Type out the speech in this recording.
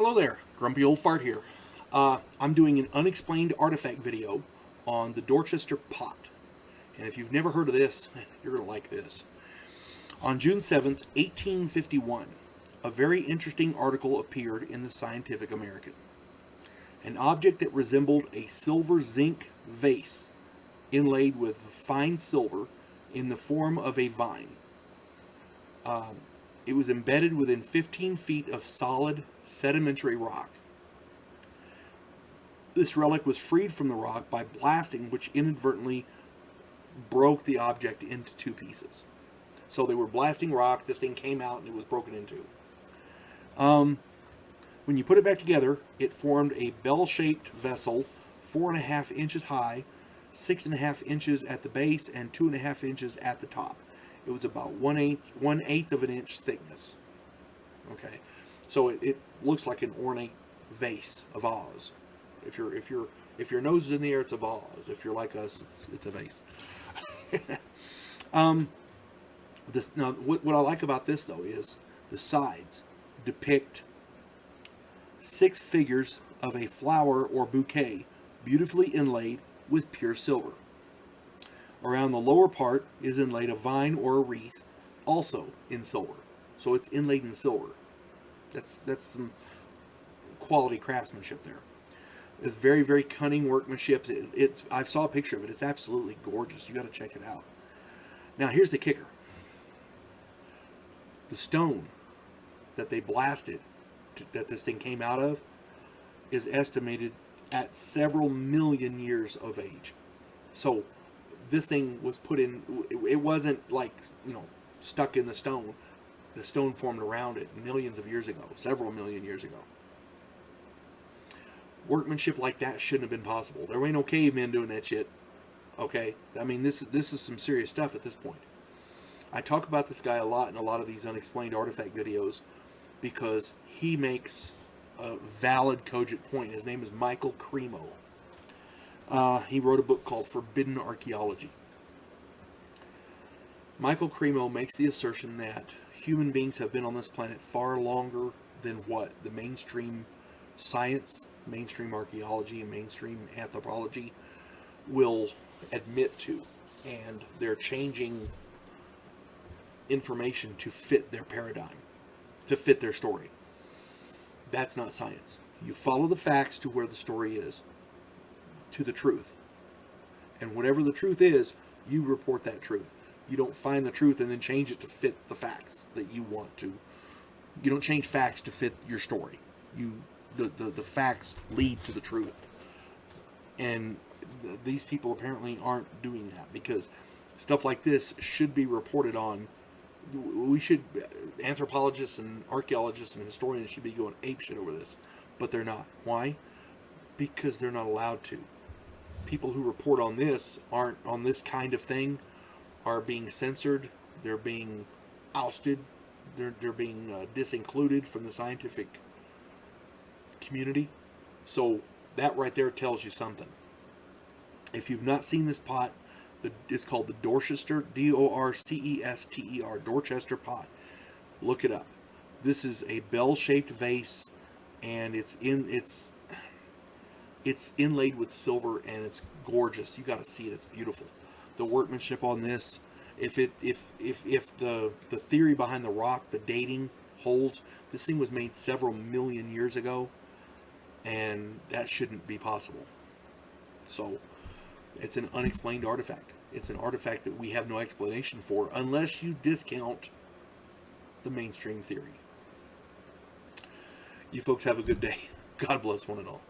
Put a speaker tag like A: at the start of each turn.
A: Hello there, Grumpy Old Fart here. I'm doing an unexplained artifact video on the Dorchester pot. And if you've never heard of this, you're going to like this. On June 7th, 1851, a very interesting article appeared in the Scientific American. An object that resembled a silver zinc vase inlaid with fine silver in the form of a vine. It was embedded within 15 feet of solid sedimentary rock. This relic was freed from the rock by blasting, which inadvertently broke the object into two pieces. So they were blasting rock, this thing came out and it was broken in two. When you put it back together, it formed a bell-shaped vessel, 4.5 inches high, 6.5 inches at the base, and 2.5 inches at the top. It was about 1/8 of an inch thickness. Okay, so it looks like an ornate vase, a vase. If your nose is in the air, it's a vase. If you're like us, it's a vase. Now, what I like about this though is the sides depict 6 figures of a flower or bouquet, beautifully inlaid with pure silver. Around the lower part is inlaid a vine or a wreath, also in silver. So it's inlaid in silver. That's some quality craftsmanship there. It's very, very cunning workmanship. I saw a picture of it. It's absolutely gorgeous. You got to check it out. Now here's the kicker. The stone that they blasted, that this thing came out of, is estimated at several million years of age. So this thing was put in, it wasn't like, stuck in the stone. The stone formed around it millions of years ago, several million years ago. Workmanship like that shouldn't have been possible. There ain't no cavemen doing that shit. Okay? I mean, this is some serious stuff at this point. I talk about this guy a lot in a lot of these unexplained artifact videos because he makes a valid, cogent point. His name is Michael Cremo. He wrote a book called Forbidden Archaeology. Michael Cremo makes the assertion that human beings have been on this planet far longer than what the mainstream science, mainstream archaeology, and mainstream anthropology will admit to. And they're changing information to fit their paradigm, to fit their story. That's not science. You follow the facts to where the story is, to the truth. And whatever the truth is, you report that truth. You don't find the truth and then change it to fit the facts that you want to. You don't change facts to fit your story. The facts lead to the truth. And these people apparently aren't doing that, because stuff like this should be reported on. Anthropologists and archaeologists and historians should be going apeshit over this, but they're not. Why? Because they're not allowed to. People who report on this aren't on this kind of thing are being censored. They're being ousted. They're being disincluded from the scientific community. So that right there tells you something. If you've not seen this pot, it's called the Dorchester, Dorcester, Dorchester pot. Look it up. This is a bell-shaped vase, and it's inlaid with silver, and it's gorgeous. You got to see it. It's beautiful. The workmanship on this, if the theory behind the rock, the dating holds, this thing was made several million years ago, and that shouldn't be possible. So it's an unexplained artifact. It's an artifact that we have no explanation for unless you discount the mainstream theory. You folks have a good day. God bless one and all.